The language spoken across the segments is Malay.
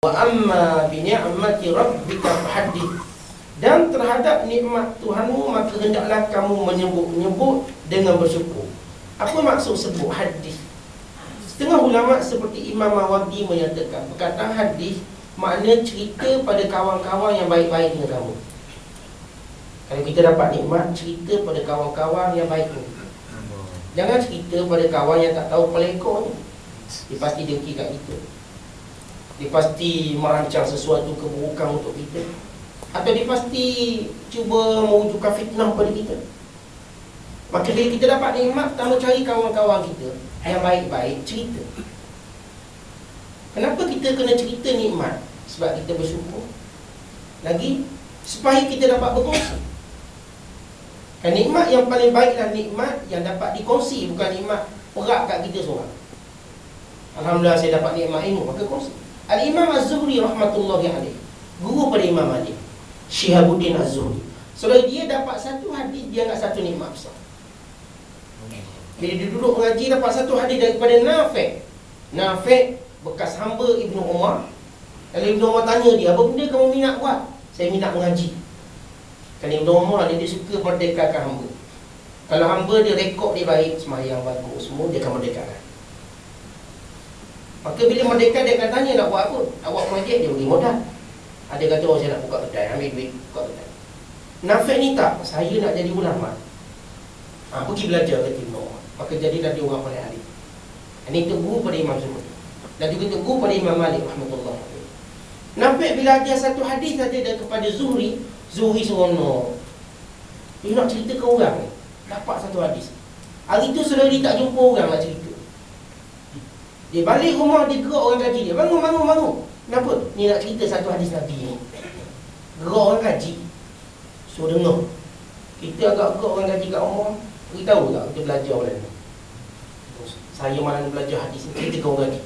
Wa amma bi ni'mati rabbika fahaddith. Dan terhadap nikmat Tuhanmu maka hendaklah kamu menyebut dengan bersyukur. Apa maksud sebut hadis? Setengah ulama seperti Imam Mawardi menyatakan perkataan hadis makna cerita pada kawan-kawan yang baik-baik dengan kamu. Kalau kita dapat nikmat, cerita pada kawan-kawan yang baik ni. Jangan cerita pada kawan yang tak tahu pelekor ni. Dia pasti dengki kat kita. Dia pasti merancang sesuatu keburukan untuk kita, atau dia pasti cuba mewujudkan fitnah pada kita. Maka bila kita dapat nikmat, pertama cari kawan-kawan kita yang baik-baik, cerita. Kenapa kita kena cerita nikmat? Sebab kita bersyukur. Lagi, supaya kita dapat berkongsi. Kan nikmat yang paling baiklah nikmat yang dapat dikongsi, bukan nikmat perak kat kita seorang. Alhamdulillah saya dapat nikmat ilmu, maka kongsi. Al-Imam Az-Zuhri rahmatullahi alaih, guru pada Imam Malik, Syihabuddin Az-Zuhri. Kalau dia dapat satu hadis, dia nak satu nikmat besar. Bila dia duduk mengaji, dapat satu hadis daripada Nafi'. Nafi' bekas hamba Ibnu Umar. Kalau Ibnu Umar tanya dia, apa benda kamu minat buat? Saya minat mengaji. Kan Ibnu Umar dia suka merdekakan hamba. Kalau hamba dia rekod dia baik, sembahyang bagus, semua dia akan merdekakan. Maka bila merdeka dia akan tanya nak buat apa? Nak buat projek, dia beri modal. Ada kata, oh saya nak buka kedai, ambil duit, buka kedai. Nafi' ni tak, saya nak jadi ulama. Pergi belajar kata Ibnu Umar. Maka jadilah dia orang paling alim. Ini teguh pada Imam Zuhri. Dan juga teguh pada Imam Malik rahmatullah. Nafi' bila ajar satu hadis saja kepada Zuhri, Zuhri seronok. Dia nak cerita ke orang ni, dapat satu hadis. Hari tu saudara dia tak jumpa orang nak cerita. Dia balik rumah, dia gerak orang gaji dia. Bangun. Kenapa? Ni nak cerita satu hadis Nabi ni. Gerak orang gaji. So dengar. Kita agak gerak orang gaji kat rumah. Beritahu tak kita belajar orang ni. Saya malah belajar hadis ni, cerita ke orang gaji.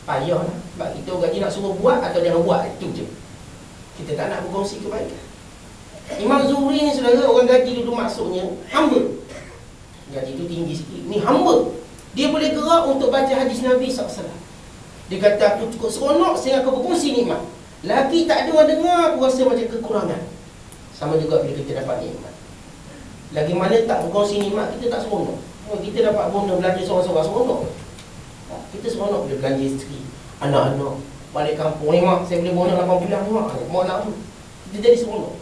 Payahlah. Sebab kita orang gaji nak suruh buat atau jangan buat. Itu je. Kita tak nak berkongsi kebaikan. Imam Zuhri ni saudara, orang gaji dulu maksudnya hamba. Gaji tu tinggi sikit. Ni hamba. Dia boleh gerak untuk baca hadis Nabi SAW. Dia kata, aku cukup seronok sehingga aku berkongsi nikmat. Lagi tak ada orang dengar, aku rasa macam kekurangan. Sama juga bila kita dapat nikmat. Lagi mana tak berkongsi nikmat, kita tak seronok. Kita dapat bonda belanja seorang-seorang, seronok. Kita seronok bila belanja isteri, anak-anak, balik kampung. Mak, saya boleh bonda 8 bulan ni, mak nak tu. Kita jadi seronok.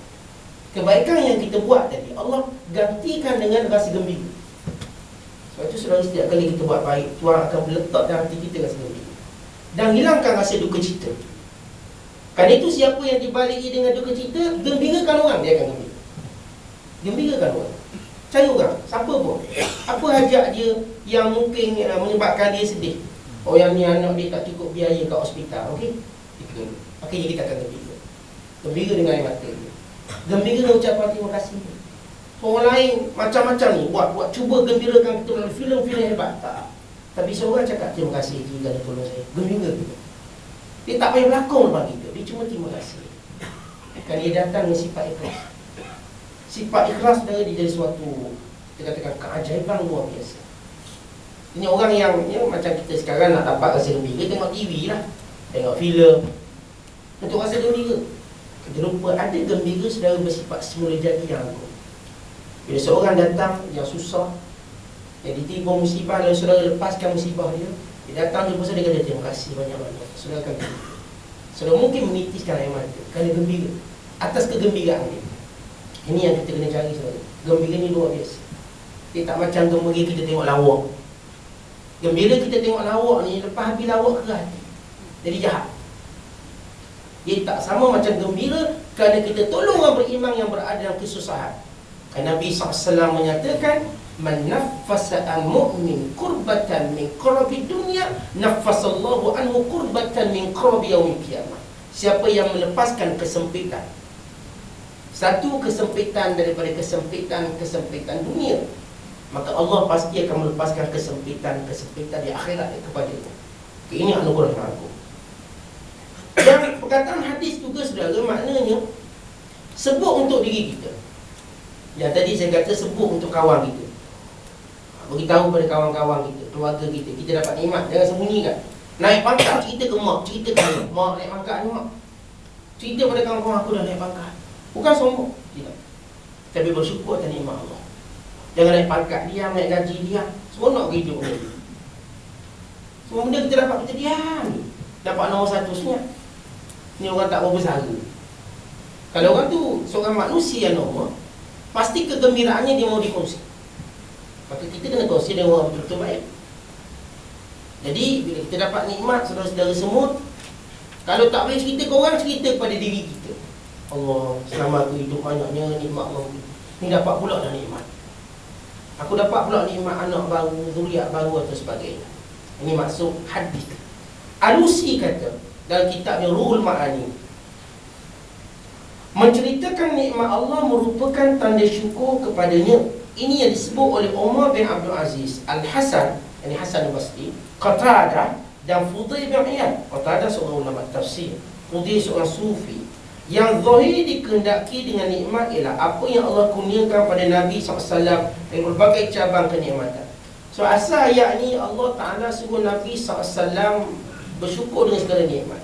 Kebaikan yang kita buat tadi, Allah gantikan dengan rasa gembira. Sebab itu saudara, setiap kali kita buat baik, Tuhan akan meletak dalam hati kita rasa gembira dan hilangkan rasa duka cita. Kerana itu siapa yang dibaliki dengan duka cita, gembirakan orang, dia akan gembira. Gembirakan orang. Cari orang, siapa pun. Apa hajat dia yang mungkin menyebabkan dia sedih. Oh yang ni anak dia tak cukup biaya kat hospital, okey? Akhirnya kita akan gembira. Gembira dengan air mata dia. Gembira dengan ucapan terima kasih. Orang lain macam-macam ni buat cuba gembirakan kita melalui filem-filem hebat. Tak. Tapi seorang cakap terima kasih jika ada tolong saya. Gembira kita. Dia tak payah berlakon lepas kita. Dia cuma terima kasih. Kan dia datang dengan sifat ikhlas. Sifat ikhlas dia jadi suatu, kita katakan keajaiban luar biasa. Ini orang yang macam kita sekarang nak dapat rasa gembira, tengok TV lah, tengok filem untuk rasa gembira. Kita lupa ada gembira saudara bersifat semula jadi yang agung. Bila seorang datang yang susah, yang ditimpa musibah, lalu saudara lepaskan musibah dia, dia datang jumpa saya, dia kata terima kasih banyak-banyak. Saudara akan gembira. Saudara mungkin menitiskan air mata kerana gembira atas kegembiraan dia. Ini yang kita kena cari saudara. Gembira ni luar biasa. Dia tak macam gembira kita tengok lawak. Gembira kita tengok lawak ni, lepas habis lawak ke hati, jadi jahat. Dia tak sama macam gembira kerana kita tolong orang beriman yang berada dalam kesusahan. Nabi SAW menyatakan, man naffasa al-mu'min kurbatan min qurabi dunya, naffasallahu anhu kurbatan min qurabi yaumil qiyamah. Siapa yang melepaskan kesempitan, satu kesempitan daripada kesempitan dunia, maka Allah pasti akan melepaskan kesempitan di akhirat kepada-Nya. Ini anugerah yang agung. Dan perkataan hadis juga saudara, maknanya sebut untuk diri kita. Yang tadi saya kata sebut untuk kawan kita. Beritahu pada kawan-kawan kita, keluarga kita, kita dapat nikmat, jangan sembunyikan. Naik pangkat, cerita ke mak, cerita ke ayah. Mak naik pangkat ni mak. Cerita pada kawan-kawan aku dah naik pangkat. Bukan sombong, tidak. Tapi bersyukur atas nikmat Allah. Jangan naik pangkat diam, naik gaji diam. Seronok ke hidup ni. Semua benda kita dapat, kita diam. Dapat nombor 1 senyap. Ni orang tak berbesara. Kalau orang tu seorang manusia normal, pasti kegembiraannya dia mau dikongsi. Maka kita kena kongsi dengan orang betul-betul baik. Jadi bila kita dapat nikmat, saudara-saudara semua, kalau tak boleh cerita ke orang, cerita kepada diri kita. Allah, selama aku hidup banyaknya nikmat Allah. Ni dapat pula dah nikmat. Aku dapat pula nikmat anak baru, zuriat baru atau sebagainya. Ini maksud hadis. Alusi kata dalam kitabnya Ruhul Ma'ani, menceritakan nikmat Allah merupakan tanda syukur kepadanya. Ini yang disebut oleh Umar bin Abdul Aziz, Al-Hasan, ini Hasan Al-Basri, Qatadah dan Fudail bin Iyad. Qatadah seorang ulama tafsir, Fudail seorang sufi. Yang zahir dikehendaki dengan nikmat ialah apa yang Allah kurniakan pada Nabi SAW dari berbagai cabang kenikmatan. So asal ayat ni Allah Ta'ala suruh Nabi SAW bersyukur dengan segala nikmat.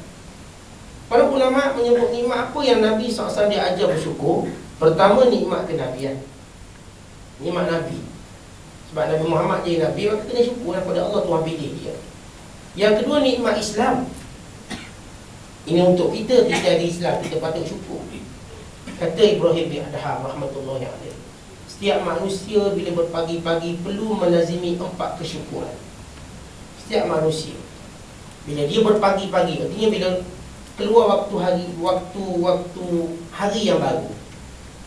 Para ulama menyebut nikmat apa yang Nabi SAW dia ajar bersyukur. Pertama, nikmat kenabian, nikmat Nabi. Sebab Nabi Muhammad jadi Nabi, maka kena syukurlah pada Allah, Tuhan pilih dia. Yang kedua, nikmat Islam. Ini untuk kita, kita ada Islam, kita patut syukur. Kata Ibrahim bin Adham rahmatullahi alaihi, setiap manusia bila berpagi-pagi perlu melazimi 4 kesyukuran. Setiap manusia bila dia berpagi-pagi, artinya bila keluar waktu hari yang baru,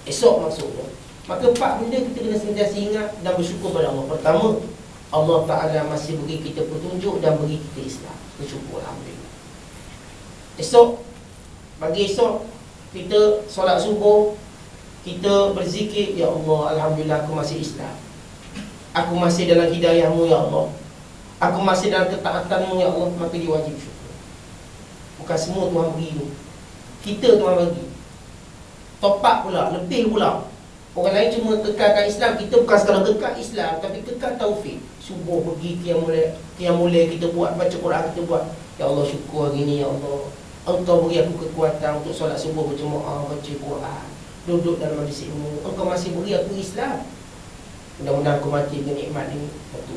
esok maksudnya, maka 4 benda kita kena sentiasa ingat dan bersyukur pada Allah. Pertama, Allah Ta'ala masih beri kita petunjuk dan beri kita Islam. Bersyukur, alhamdulillah. Esok, pagi esok, kita solat subuh, kita berzikir, ya Allah, alhamdulillah aku masih Islam. Aku masih dalam hidayahmu, ya Allah. Aku masih dalam ketaatanmu, ya Allah. Maka dia wajib syukur. Bukan semua Tuhan beri tu, kita Tuhan bagi. Topak pula, lebih pula. Orang lain cuma kekalkan Islam, kita bukan sekadar kekal Islam, tapi kekal taufik. Subuh pergi, qiyamul kita buat, baca Quran kita buat. Ya Allah, syukur hari ni, ya Allah, Engkau beri aku kekuatan untuk solat subuh berjemaah, baca Quran, duduk dalam majlis ilmu. Engkau masih beri aku Islam. Mudah-mudahan aku mati dengan nikmat ini. Satu.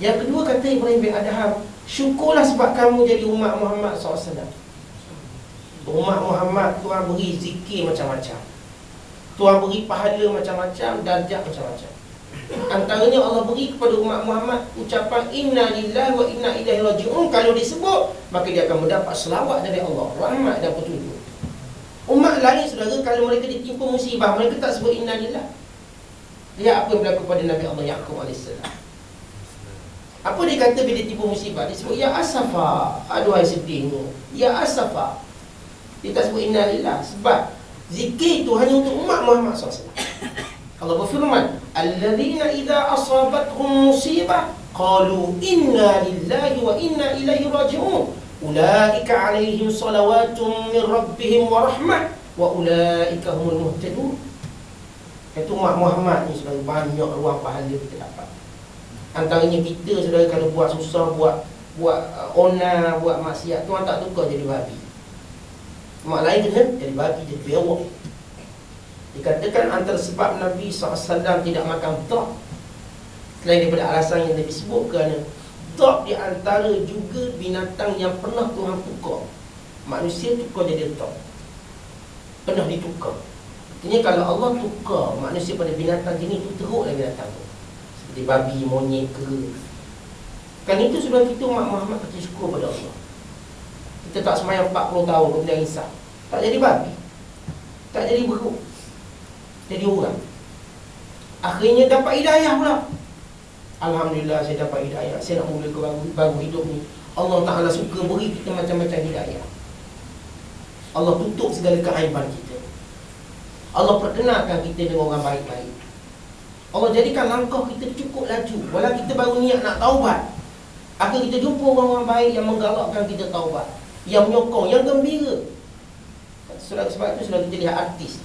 Yang kedua, kata Ibrahim bin Adham, syukurlah sebab kamu jadi umat Muhammad SAW. Umat Muhammad, Tuhan beri zikir macam-macam, Tuhan beri pahala macam-macam, darjah macam-macam. Antaranya Allah beri kepada umat Muhammad ucapan inna lillahi wa inna ilaihi raji'un. Kalau disebut, maka dia akan mendapat selawat dari Allah, rahmat dan petunjuk. Umat lain, saudara, kalau mereka ditimpa musibah, mereka tak sebut inna lillah. Lihat apa yang berlaku pada Nabi Allah Yaqub AS. Apa dia kata bila tiba musibah? Dia sebut ya asafa, aduhai sedihnya, ya asafa. Dia tak sebut inna lillah. Sebab zikir itu hanya untuk umat Muhammad SAW. Allah berfirman, alladzina idza asabathum musibah qalu inna lillahi wa inna ilaihi raji'un ulaika alaihim salawatun min rabbihim wa rahmah wa ulaika humul muhtadun. Itu umat Muhammad ni, saudara, banyak ruang pahala kita dapat. Antaranya kita, saudara, kalau buat susah, buat onar, buat maksiat, Tuhan tak tukar jadi babi. Umat lain kena jadi babi, jadi bewok. Dikatakan antara sebab Nabi SAW tidak makan dhab, selain daripada alasan yang Nabi sebut, kerana dhab di antara juga binatang yang pernah Tuhan tukar. Manusia tukar jadi dhab, pernah ditukar. Artinya kalau Allah tukar manusia pada binatang jenis itu, teruklah binatang itu, seperti babi, monyet ke. Kan itu sudah kita umat Muhammad kata syukur pada Allah. Kita tak semayang 40 tahun kemudian insaf, tak jadi babi, tak jadi beruk, jadi orang. Akhirnya dapat hidayah pula. Alhamdulillah, saya dapat hidayah, saya nak mula baru hidup ni. Allah Ta'ala suka beri kita macam-macam hidayah. Allah tutup segala keaiban kita. Allah perkenalkan kita dengan orang baik-baik. Allah jadikan langkah kita cukup laju. Walau kita baru niat nak taubat, akhir kita jumpa orang-orang baik yang menggalakkan kita taubat, yang menyokong, yang gembira. Sebab itu sudah kita lihat artis,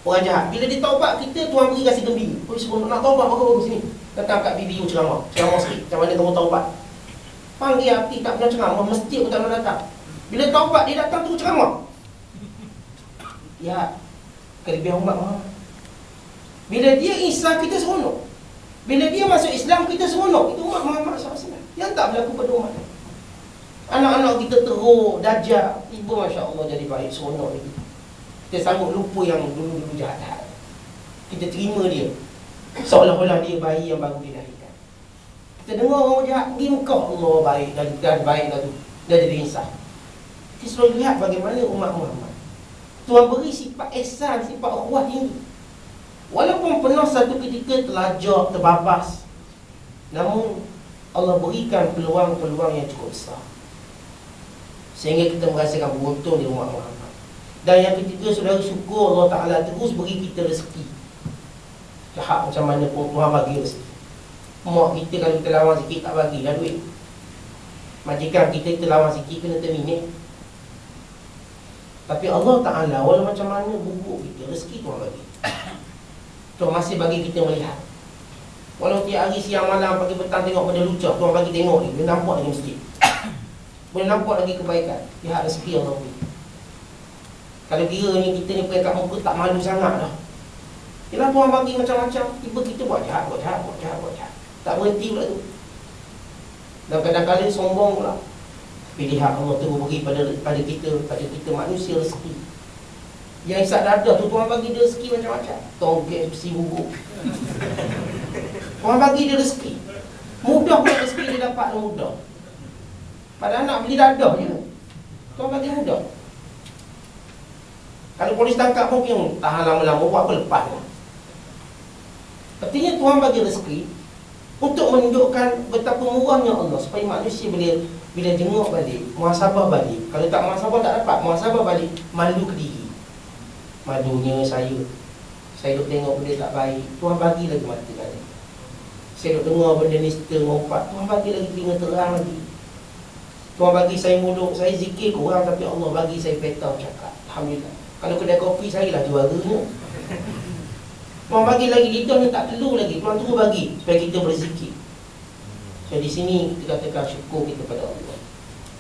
orang jahat, bila dia taubat, kita Tuhan beri rasa gembira. Oh, sebelum nak taubat, bagus sini, datang kat BBU ceramah sikit, macam mana kamu taubat. Panggil hati tak pernah ceramah, mesti pun tak pernah datang. Bila taubat dia datang tu ceramah. Ya, kelebihan umat Muhammad. Bila dia Isa, kita seronok. Bila dia masuk Islam, kita seronok. Itu umat Muhammad SAW. Yang tak berlaku pada umat. Anak-anak kita teruk, dajjal, tiba Masya Allah jadi baik, seronok lagi. Kita sanggup lupa yang dulu-dulu jahat. Kita terima dia seolah-olah dia bayi yang baru dilahirkan. Kita dengar orang jahat pergi Mekah, Allah baik, dah baik dah tu, dah jadi insaf. Kita selalu lihat bagaimana umat Muhammad Tuhan beri sifat ihsan, sifat ukhuwah tinggi. Walaupun pernah satu ketika terlajak, terbabas, namun Allah berikan peluang-peluang yang cukup besar sehingga kita merasakan beruntung di umat Muhammad. Dan yang ketiga, saudara, syukur Allah Ta'ala terus beri kita rezeki. Jahat macam mana pun Tuhan bagi rezeki. Mak kita kalau kita lawan sikit tak bagi dah duit. Majikan kita lawan sikit kena terminate. Tapi Allah Ta'ala walau macam mana bubuk kita, rezeki Tuhan bagi. Tuhan masih bagi kita melihat. Walau tiap hari siang malam pagi petang tengok benda lucah, Tuhan bagi tengok ni, boleh nampak lagi masjid, boleh nampak lagi kebaikan. Lihat rezeki Allah beri. Kalau kira ni kita ni pekat muka tak malu sangat dah. Yelah Tuhan bagi macam-macam, tiba kita buat jahat. Tak berhenti pula tu. Dan kadang-kadang sombong pula. Tapi lihat Allah tu beri pada kita manusia rezeki. Yang isap dadah tu Tuhan bagi dia rezeki macam-macam. Tongkek, besi bubuk. Tuhan bagi dia rezeki. Mudah pula rezeki dia dapat, mudah. Pada anak beli dadah je, Tuhan bagi mudah. Kalau polis tangkap mungkin tahan lama-lama, buat apa lepas lah. Artinya Tuhan bagi rezeki untuk menunjukkan betapa murahnya Allah, supaya manusia bila jenguk balik, muhasabah balik. Kalau tak muhasabah tak dapat, muhasabah balik, malu ke diri. Malunya saya duk tengok benda tak baik, Tuhan bagi lagi mata lagi. Saya duk dengar benda nista, ngompat, Tuhan bagi lagi telinga terang lagi. Tuhan bagi saya mulut, saya zikir kurang, tapi Allah bagi saya peta cakap. Alhamdulillah. Kalau kedai kopi saya lah juaranya. Tuhan bagi lagi lidah ni tak perlu lagi, Tuhan terus bagi supaya kita berzikir. So di sini kita katakan syukur kita pada Allah.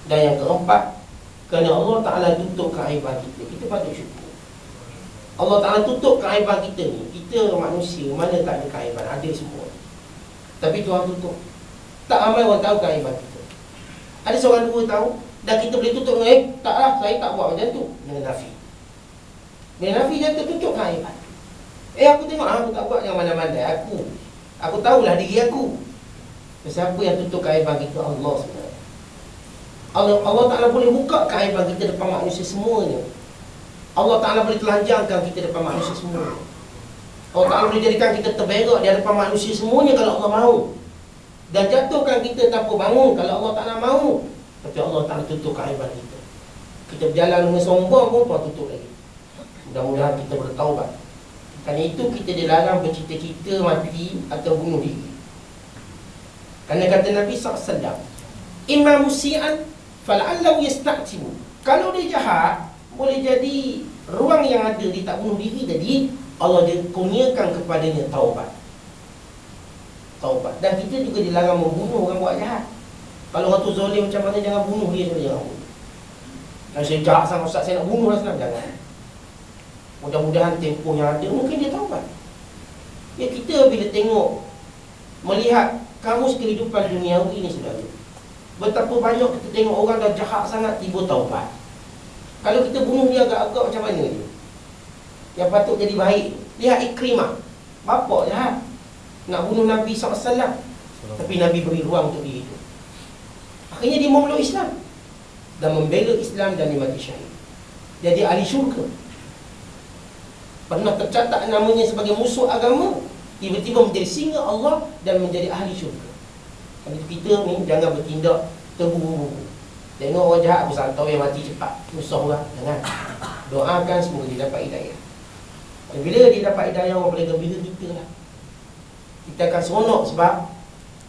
Dan yang keempat, kerana Allah Ta'ala tutup keaiban kita patut syukur. Allah Ta'ala tutup keaiban kita ni. Kita manusia, mana tak ada keaiban, ada semua. Tapi Tuhan tutup. Tak ramai orang tahu keaiban kita. Ada seorang dua tahu, dan kita boleh tutup dengan taklah, saya tak buat macam tu. Dengan nafi. Dengan nafi dia tertutup keaiban. Aku tengok, aku tak buat yang mana-mana. Aku tahulah diri aku. Siapa yang tutup keaiban kita? Allah sebenarnya. Allah Ta'ala boleh buka keaiban kita depan manusia semuanya. Allah Ta'ala boleh telanjangkan kita depan manusia semuanya. Allah Ta'ala boleh jadikan kita terberak di hadapan manusia semuanya kalau Allah mahu. Dan jatuhkan kita tanpa bangun kalau Allah Ta'ala mahu. Tapi Allah Ta'ala tutup keaiban kita. Kita berjalan dengan sombong pun Tuhan tutup lagi. Mudah-mudahan kita bertaubat. Kerana itu kita dilarang bercita-cita mati atau bunuh diri. Kerana kata Nabi SAW, Imam musi'an fal'allahu yasta'tibu. Kalau dia jahat, boleh jadi ruang yang ada dia tak bunuh diri tadi, Allah dia kurniakan kepadanya taubat. Dan kita juga dilarang membunuh orang buat jahat. Kalau orang tu zalim macam mana, jangan bunuh dia, jangan bunuh. Kalau saya jahat sama Ustaz, saya nak bunuh lah senang, jangan. Mudah-mudahan tempoh yang ada, mungkin dia taubat. Ya, kita bila tengok, melihat kamus kehidupan duniawi ini, saudara, betapa banyak kita tengok orang dah jahat sangat, tiba taubat. Kalau kita bunuh dia agak-agak macam mana dia? Yang patut jadi baik. Lihat Ikrimah, bapak jahat, nak bunuh Nabi SAW, tapi Nabi beri ruang untuk dia itu. Akhirnya dia memeluk Islam dan membela Islam dan dia mati syahid. Jadi ahli syurga. Pernah tercatat namanya sebagai musuh agama, tiba-tiba menjadi singa Allah dan menjadi ahli syurga. Kalau kita ni jangan bertindak terburu-buru. Tengok orang jahat bersantau yang mati cepat, musuh orang, jangan. Doakan semoga dia dapat hidayah. Dan bila dia dapat hidayah, orang paling gembira kita lah. Kita akan seronok sebab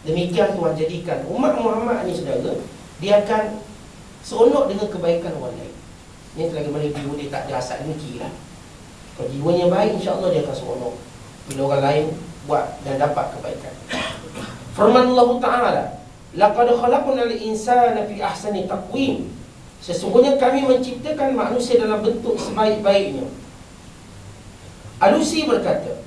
demikian Tuhan jadikan umat Muhammad ni, saudara, dia akan seronok dengan kebaikan orang lain. Ini selagi mana jiwa dia tak ada asal dengki lah. Kalau jiwanya baik, insya-Allah dia akan seronok bila orang lain buat dan dapat kebaikan. Firman Allah Ta'ala, Laqad khalaqnal insana fi ahsani taqwim. Sesungguhnya kami menciptakan manusia dalam bentuk sebaik-baiknya. Alusi berkata,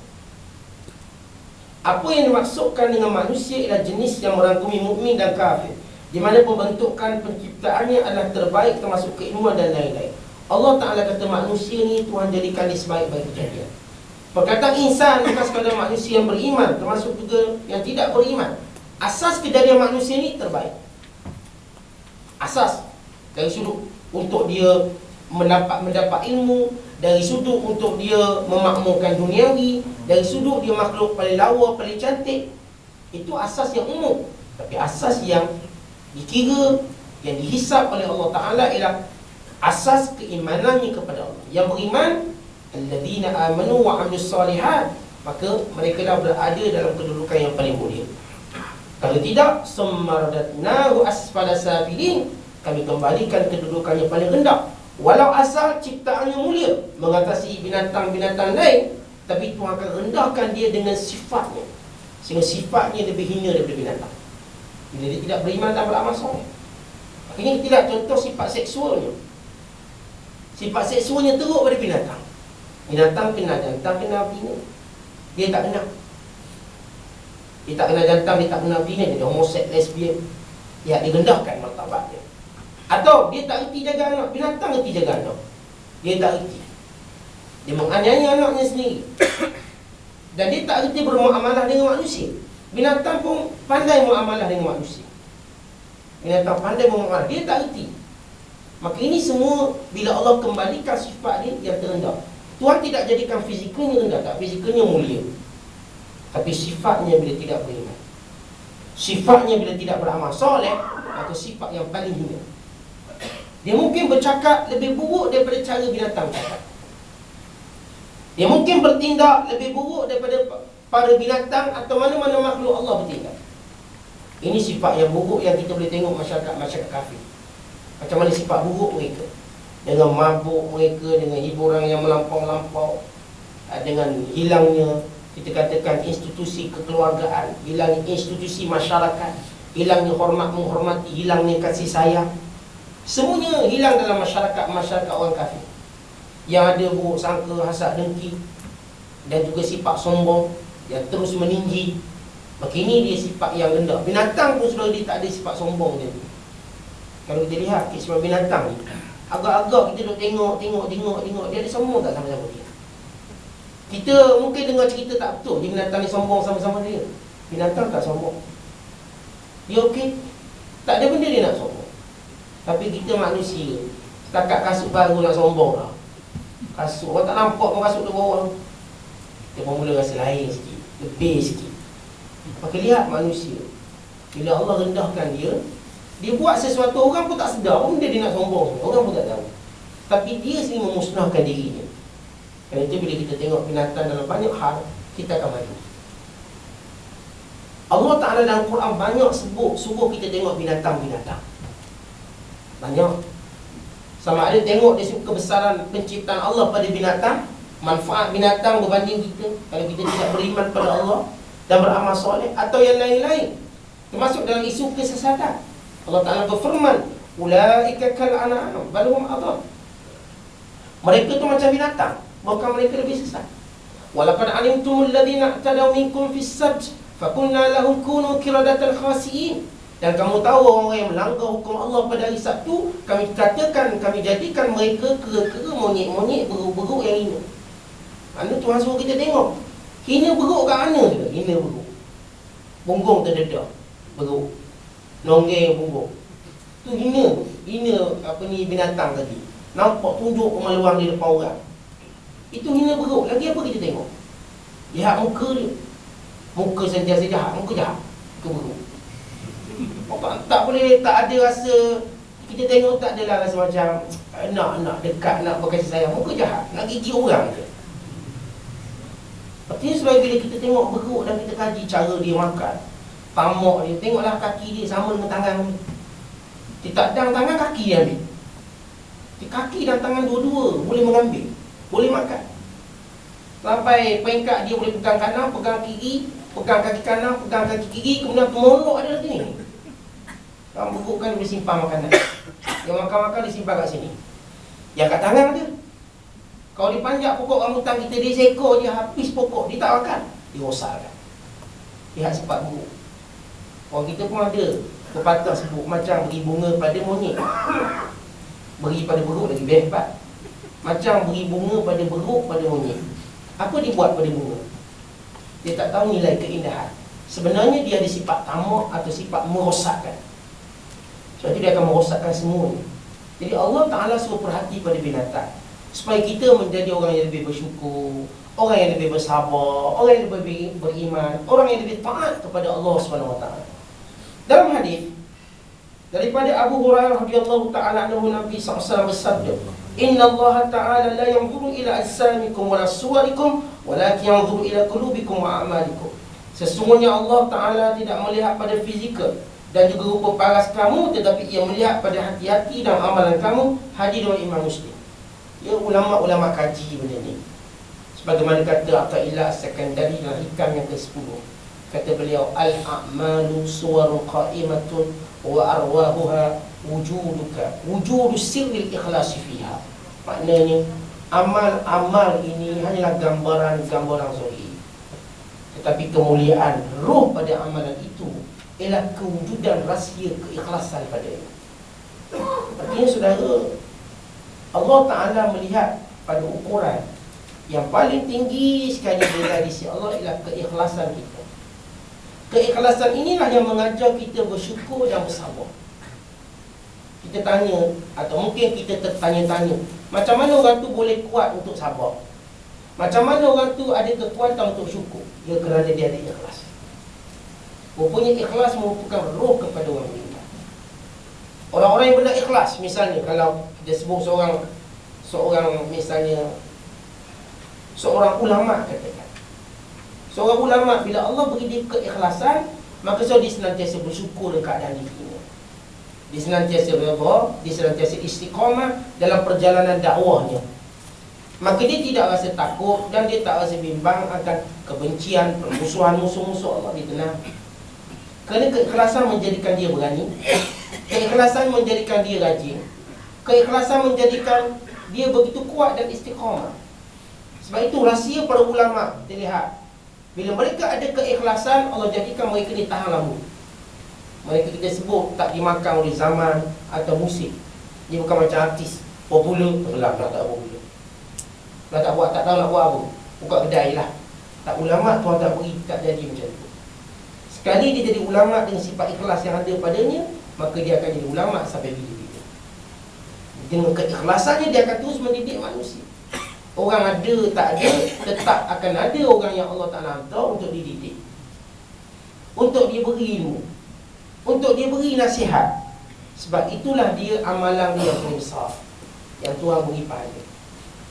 apa yang dimaksudkan dengan manusia ialah jenis yang merangkumi mukmin dan kafir, di mana pembentukan penciptaannya adalah terbaik termasuk keilmuan dan lain-lain. Allah Ta'ala kata manusia ni Tuhan jadikan dia sebaik-baik kejadian. Perkataan insan bukan sekadar manusia yang beriman, termasuk juga yang tidak beriman. Asas kejadian manusia ni terbaik. Asas dari sudut untuk dia mendapat ilmu, dari sudut untuk dia memakmurkan duniawi, dari sudut dia makhluk paling lawa, paling cantik. Itu asas yang umum. Tapi asas yang dikira, yang dihisap oleh Allah Ta'ala ialah asas keimanannya kepada Allah. Yang beriman, alladzina amanu wa 'amilus solihat, maka mereka dah berada dalam kedudukan yang paling mulia. Kalau tidak, summardatnahu asfala safilin, kami kembalikan kedudukannya paling rendah. Walau asal ciptaannya mulia, mengatasi binatang-binatang lain, tapi Tuhan akan rendahkan dia dengan sifatnya, sehingga sifatnya lebih hina daripada binatang. Bila dia tidak beriman dan beramal soleh. Akhirnya kita lihat contoh sifat seksualnya. Sifat seksualnya teruk pada binatang. Binatang kenal jantan, kenal betina. Dia tak kenal. Dia tak kenal jantan, dia tak kenal betina. Dia homoseks, lesbian. Ya, direndahkan martabat dia. Atau dia tak erti jaga anak. Binatang erti jaga anak. Dia tak erti. Dia menganiaya anaknya sendiri. Dan dia tak erti bermuamalah dengan manusia. Binatang pun pandai muamalah dengan manusia. Binatang pandai muamalah, dia tak erti. Maka ini semua bila Allah kembalikan sifat dia yang terendah. Tuhan tidak jadikan fizikalnya rendah, tak, fizikalnya mulia. Tapi sifatnya bila tidak beriman, sifatnya bila tidak beramal soleh, maka sifat yang paling hina. Dia mungkin bercakap lebih buruk daripada cara binatang bercakap. Dia mungkin bertindak lebih buruk daripada para binatang atau mana-mana makhluk Allah bertindak. Ini sifat yang buruk yang kita boleh tengok masyarakat kafir. Macam mana sifat buruk mereka, dengan mabuk mereka, dengan hiburan yang melampau-lampau, dengan hilangnya, kita katakan, institusi kekeluargaan, hilangnya institusi masyarakat, hilangnya hormat menghormati, hilangnya kasih sayang. Semuanya hilang dalam masyarakat orang kafir. Yang ada buruk sangka, hasad, dengki, dan juga sifat sombong yang terus meninggi. Maka ini dia sifat yang rendah. Binatang pun sudah dia tak ada sifat sombong dia. Kalau kita lihat kisah binatang ni, agak-agak kita duk tengok, dia ada sombong tak sama-sama dia? Kita mungkin dengar cerita tak betul, dia binatang ni sombong sama-sama dia. Binatang tak sombong. Dia okey, tak ada benda dia nak sombong. Tapi kita manusia, setakat kasut baru nak sombong lah. Kasut, orang tak nampak pun kasut dia bawah. Dia pun mula rasa lain sikit, lebih sikit. Maka lihat manusia, bila Allah rendahkan dia, dia buat sesuatu, orang pun tak sedar pun dia nak sombong, orang pun tak tahu. Tapi dia sendiri memusnahkan dirinya. Kerana itu bila kita tengok binatang dalam banyak hal, kita akan maju. Allah Ta'ala dalam Quran banyak suruh kita tengok binatang-binatang. Banyak. Sama ada tengok dari kebesaran penciptaan Allah pada binatang, manfaat binatang berbanding kita kalau kita tidak beriman pada Allah dan beramal soleh, atau yang lain-lain, termasuk dalam isu kesesatan. Allah Ta'ala berfirman, ulaika kal an'am bal hum adall. Mereka tu macam binatang, bukan mereka lebih sesat. Walaqad alimtumul ladzina i'tadaw minkum fis sabt faqulna lahum kunu qiradatan khasi'in. Dan kamu tahu orang yang melanggar hukum Allah pada hari Sabtu, kami katakan, kami jadikan mereka kera-kera, monyet-monyet, beruk-beruk yang hina. Mana Tuhan suruh kita tengok, hina beruk kat mana juga? Hina beruk, punggung terdedah, beruk, nonggeng punggung. Tu hina apa ni binatang tadi. Nampak tunjuk kemaluan di depan orang. Itu hina beruk. Lagi apa kita tengok? Lihat muka dia. Muka sentiasa jahat, muka jahat, muka beruk. Tak boleh, tak ada rasa. Kita tengok tak adalah rasa macam nak dekat, nak berkasih sayang. Muka jahat, nak gigit orang je. Artinya sebab bila kita tengok beruk dan kita kaji cara dia makan, tamak dia, tengoklah kaki dia sama dengan tangan ni. Dia tak dang tangan, kaki dia ambil. Dia kaki dan tangan dua-dua boleh mengambil, boleh makan. Sampai peringkat dia boleh pegang kanan, pegang kiri, pegang kaki kanan, pegang kaki kiri, kemudian pemolok ada lagi ni. Orang beruk kan boleh simpan makanan. Yang makan-makan disimpan kat sini. Yang kat tangan dia. Kalau dipanjat pokok rambutan kita, dia seekor dia habis pokok, dia tak makan, dia rosakkan. Lihat sifat buruk. Orang kita pun ada pepatah sebut macam beri bunga pada monyet, beri pada beruk lagi hebat. Macam beri bunga pada beruk pada monyet. Apa dia buat pada bunga? Dia tak tahu nilai keindahan. Sebenarnya dia ada sifat tamak atau sifat merosakkan. Sebab itu dia akan merosakkan semuanya. Jadi Allah Ta'ala suruh perhati pada binatang, supaya kita menjadi orang yang lebih bersyukur, orang yang lebih bersabar, orang yang lebih beriman, orang yang lebih taat kepada Allah SWT. Dalam hadis daripada Abu Hurairah radhiyallahu ta'ala anhu, Nabi SAW bersabda, Inna Allah Ta'ala la yanzuru ila ajsamikum wa la suwarikum, walakin yanzuru ila qulubikum wa a'malikum. Sesungguhnya Allah Ta'ala tidak melihat pada fizikal dan juga rupa paras kamu, tetapi ia melihat pada hati-hati dan amalan kamu. Hadis riwayat Imam Muslim. Ya, ulama-ulama kaji benda ni. Sebagaimana kata Athaillah As-Sakandari dalam hikam yang ke-10, kata beliau, al-a'malu suwarun qa'imatun wa arwahuha wujuduka wujudu sirril ikhlasi fiha. Maknanya amal-amal ini hanyalah gambaran-gambaran zahir, tetapi kemuliaan roh pada amalan itu ialah kewujudan rahsia keikhlasan padanya. Artinya saudara, Allah Ta'ala melihat pada ukuran yang paling tinggi sekali dari sisi Allah ialah keikhlasan kita. Keikhlasan inilah yang mengajar kita bersyukur dan bersabar. Kita tanya, atau mungkin kita tertanya-tanya, macam mana orang tu boleh kuat untuk sabar? Macam mana orang tu ada kekuatan untuk syukur? Ya, kerana dia ada ikhlas. Rupanya ikhlas merupakan roh kepada orang beriman. Orang-orang yang benar ikhlas, misalnya kalau kita sebut seorang misalnya seorang ulama, katakan seorang ulama, bila Allah beri dia keikhlasan, maka dia senantiasa bersyukur dengan keadaan dirinya. Dia senantiasa berdoa, dia senantiasa istiqamah dalam perjalanan dakwahnya. Maka dia tidak rasa takut dan dia tak rasa bimbang akan kebencian, permusuhan musuh-musuh Allah. Dia tenang. Kerana keikhlasan menjadikan dia berani, keikhlasan menjadikan dia rajin, keikhlasan menjadikan dia begitu kuat dan istiqamah. Sebab itu rahsia para ulama, kita lihat, bila mereka ada keikhlasan, Allah jadikan mereka ni tahan lama. Mereka kita sebut tak dimakan oleh zaman atau musik. Dia bukan macam artis popular, gelap dah tak popular, dah tak buat, tak tahu nak buat apa, buka kedai lah. Tak, ulama Tuhan tak beri, tak jadi macam tu. Sekali dia jadi ulama dengan sifat ikhlas yang ada padanya, maka dia akan jadi ulama sampai bila-bila. Dengan keikhlasannya dia akan terus mendidik manusia. Orang ada tak ada, tetap akan ada orang yang Allah Ta'ala hantar untuk dididik, untuk dia beri ilmu, untuk dia beri nasihat. Sebab itulah dia amalan dia yang paling besar, yang Tuhan beri pahala.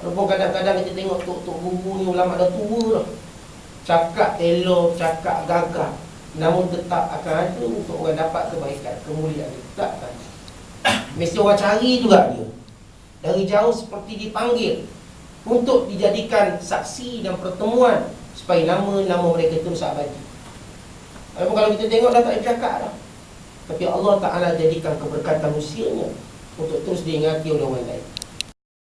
Walaupun kadang-kadang kita tengok tok-tok guru ni, ulama dah tua dah, cakap elok, cakap gagah, namun tetap akan ada untuk orang dapat kebaikan, kemuliaan. Tetap kan, mesti orang cari juga dia. Dari jauh seperti dipanggil untuk dijadikan saksi dan pertemuan, supaya nama-nama mereka terus abadi. Walaupun kalau kita tengok dah tak ada cakap dah, tapi Allah Ta'ala jadikan keberkatan usianya untuk terus diingati oleh orang lain.